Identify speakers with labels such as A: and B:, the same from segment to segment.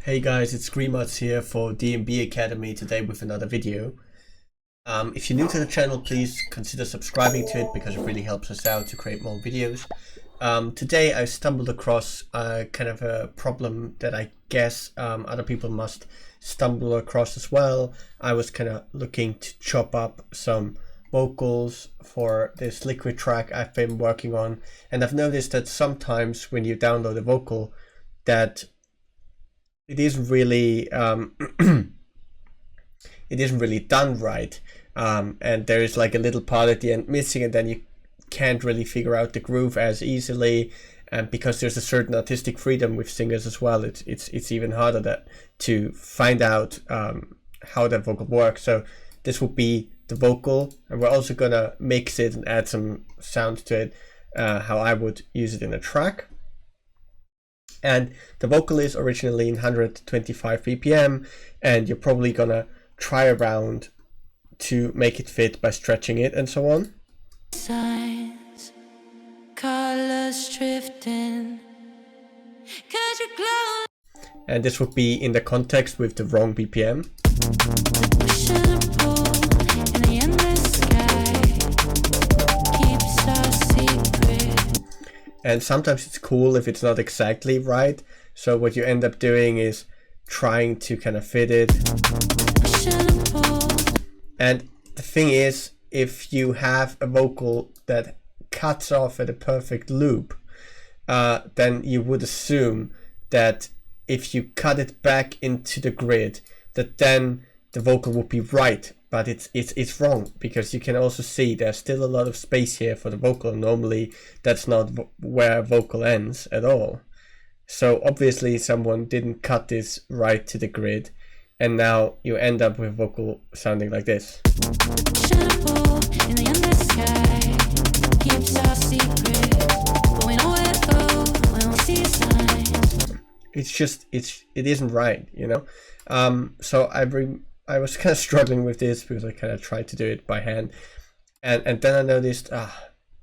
A: Hey guys, it's Screamuts here for DNB Academy today with another video. If you're new to the channel, please consider subscribing to it because it really helps us out to create more videos. Today I stumbled across kind of a problem that I guess other people must stumble across as well. I was kind of looking to chop up some vocals for this liquid track I've been working on, and I've noticed that sometimes when you download a vocal that it isn't really it isn't really done right, and there is like a little part at the end missing, and then you can't really figure out the groove as easily, and because there's a certain artistic freedom with singers as well, it's even harder to find out how that vocal works. So this will be the vocal, and we're also gonna mix it and add some sound to it, how I would use it in a track. And the vocal is originally in 125 BPM, and you're probably gonna try around to make it fit by stretching it and so on.
B: Signs, colors drifting, 'cause you glow.
A: And this would be in the context with the wrong BPM.
B: Push and pull in the endless sky keeps us secret.
A: And sometimes it's cool if it's not exactly right. So what you end up doing is trying to kind of fit it.
B: Push and pull.
A: And the thing is, if you have a vocal that cuts off at a perfect loop, then you would assume that if you cut it back into the grid, that then the vocal would be right. But it's wrong, because you can also see there's still a lot of space here for the vocal. Normally that's not where vocal ends at all. So obviously someone didn't cut this right to the grid, and now you end up with vocal sounding like this.
B: Push and pull in the endless sky keeps us secret, but we know where to go when we see signs.
A: It's just it isn't right, you know. So I was kind of struggling with this because I kind of tried to do it by hand, and then I noticed, Alex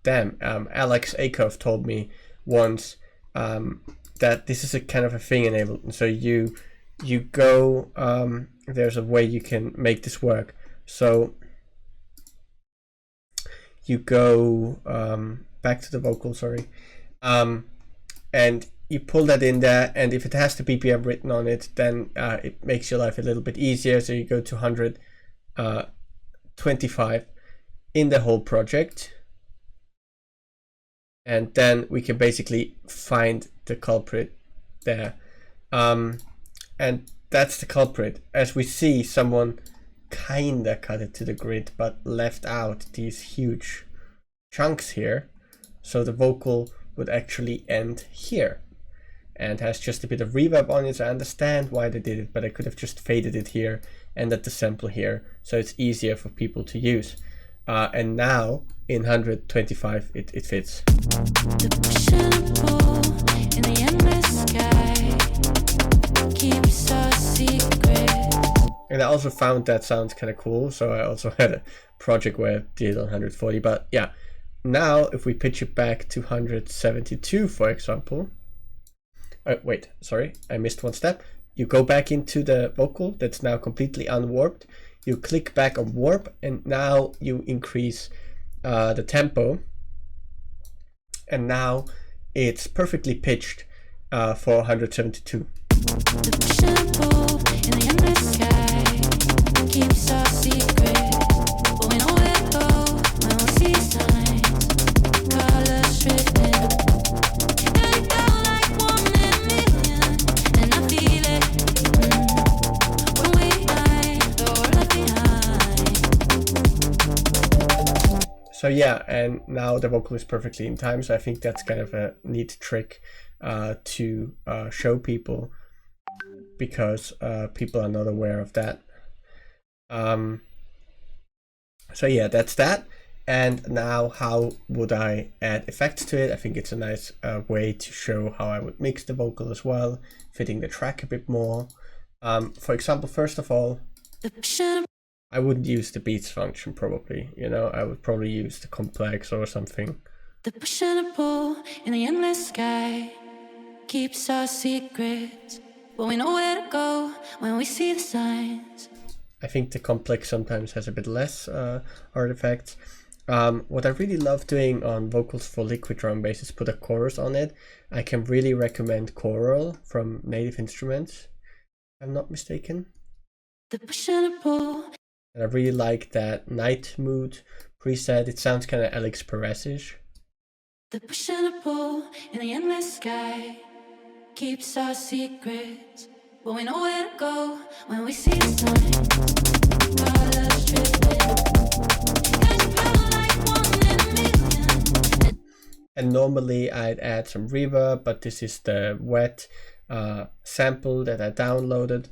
A: Akoff told me once that this is a kind of a thing enabled, and so you go, there's a way you can make this work. So you go back to the vocal, sorry, and you pull that in there, and if it has the BPM written on it, then it makes your life a little bit easier. So you go to 125 in the whole project, and then we can basically find the culprit there, and that's the culprit. As we see, someone kinda cut it to the grid but left out these huge chunks here, so the vocal would actually end here and has just a bit of reverb on it. So I understand why they did it, but I could have just faded it here and at the sample here, so it's easier for people to use. And now in 125 it fits.
B: The push and pull in the endless sky keeps us secret.
A: And I also found that sounds kind of cool, so I also had a project where I did on 140. But yeah, now if we pitch it back to 172, for example. Wait, sorry, I missed one step. You go back into the vocal that's now completely unwarped. You click back on warp, and now you increase the tempo, and now it's perfectly pitched for 172.
B: The push and pull in the endless sky keeps us secret, but we know where to go when we see signs, colors drifting. And it felt like 1 in a million, and I feel it when we hide or left behind.
A: So yeah, and now the vocal is perfectly in time. So I think that's kind of a neat trick to show people, because people are not aware of that. So yeah, that's that. And now how would I add effects to it? I think it's a nice way to show how I would mix the vocal as well, fitting the track a bit more. For example, first of all,
B: The push and
A: I wouldn't use the beats function probably, you know, I would probably use the complex or something.
B: the push and pull in the endless sky keeps our secrets, but we know where to go when we see the signs.
A: I think the complex sometimes has a bit less artifacts. What I really love doing on vocals for liquid drum bass is put a chorus on it. I can really recommend Choral from Native Instruments, if I'm not mistaken.
B: The push and the pull.
A: And I really like that Night Mood preset. It sounds kind of Alex Perez-ish.
B: The push and the pull in the endless sky keeps our secrets, but we know where to go when we see the signs. Colors drifting.
A: And normally I'd add some reverb, but this is the wet sample that I downloaded.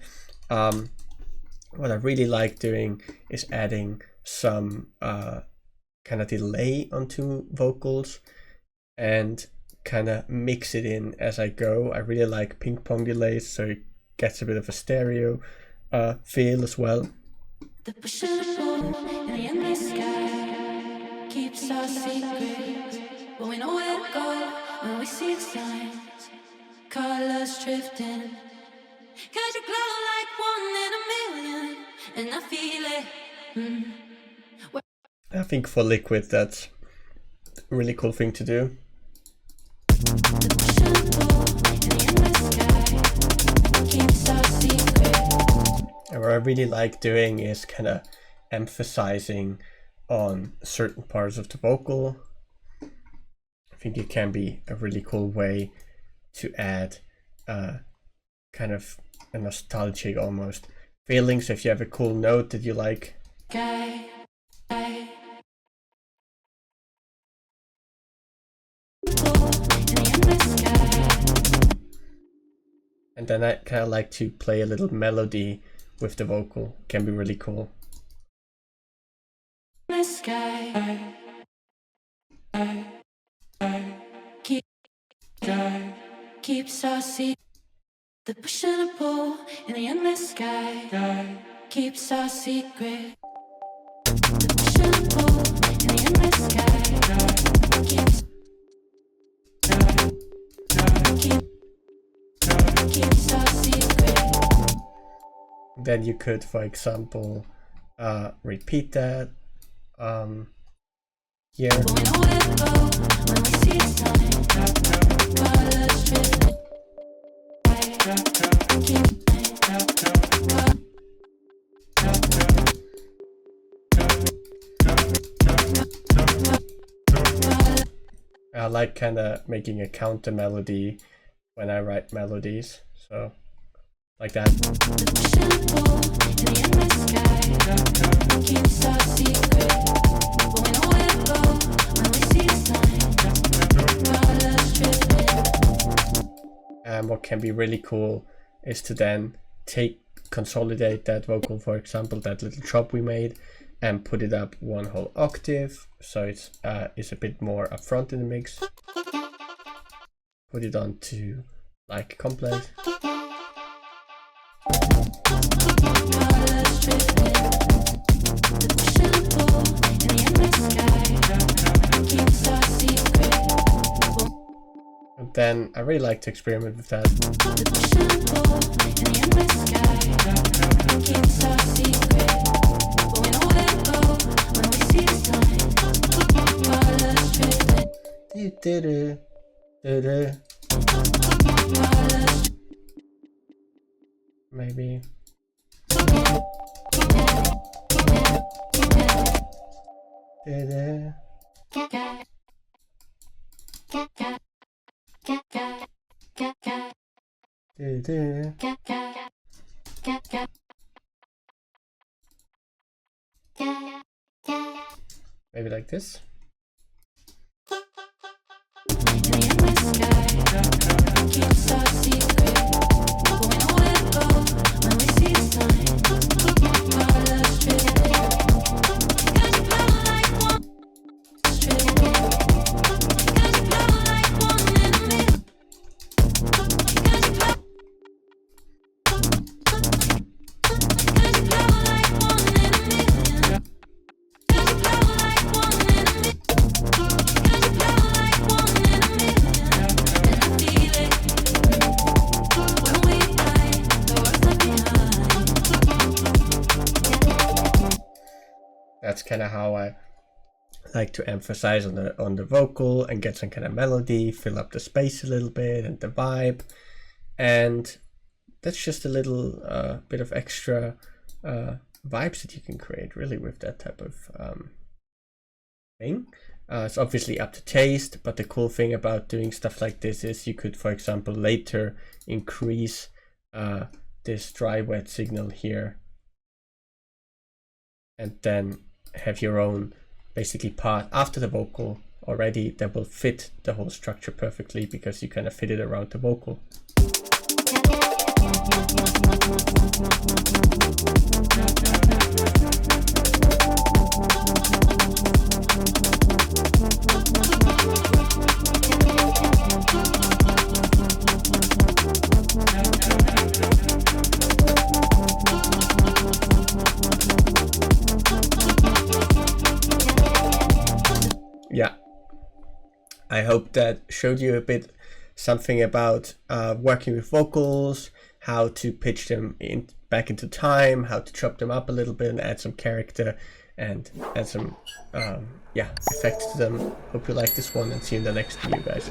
A: What I really like doing is adding some kind of delay onto vocals and kind of mix it in as I go. I really like ping pong delays, so it gets a bit of a stereo feel as well.
B: The push and the pull in the endless sky keeps our secrets, but we know where to go when we see the signs. Colors drifting, 'cause you glow like one in a million, and I feel it.
A: I think for liquid that's a really cool thing to do.
B: The push and the pull in the endless sky keeps our secrets.
A: And what I really like doing is kind of emphasizing on certain parts of the vocal. I think it can be a really cool way to add kind of a nostalgic almost feeling. So if you have a cool note that you like, and then I kind of like to play a little melody with the vocal. It can be really cool.
B: The sky keeps our secret. The push and the pull in the endless sky keeps our secret. The push and the pull in the endless sky keeps our secret.
A: Then you could, for example, repeat that here.
B: But we know where to go when we see the signs. Colors drifting.
A: I like kind of making a counter melody when I write melodies, so like that.
B: The push and the pull in the endless sky keeps our secret, but we know where to go when we see the signs. Colors drifting.
A: And what can be really cool is to then consolidate that vocal, for example, that little chop we made, and put it up one whole octave, so it's a bit more upfront in the mix. Put it onto like complex.
B: Colors drifting. The push and the pull in the endless sky keeps our secret.
A: And then I really like to experiment with that.
B: The push and the pull in the endless sky keeps our secret, but we know where to go when we see the signs. Colors drifting.
A: Maybe. Maybe like this.
B: Keeps our secret, but we know where to go when we see the signs. Colors drifting. 'Cause you glow like one. Drifting. 'Cause you glow like one in a million. 'Cause you glow. 'Cause you glow like one in a million. 'Cause you glow like one in a million. 'Cause you glow like one in a million. And I feel it when we fly.
A: That's kind of how I like to emphasize on the vocal and get some kind of melody, fill up the space a little bit and the vibe. And that's just a little bit of extra vibes that you can create really with that type of thing. It's obviously up to taste, but the cool thing about doing stuff like this is you could, for example, later increase this dry wet signal here and then have your own basically part after the vocal already that will fit the whole structure perfectly because you kind of fit it around the vocal. Yeah, I hope that showed you a bit something about working with vocals, how to pitch them back into time, how to chop them up a little bit and add some character and add some effects to them. Hope you like this one and see you in the next video, guys.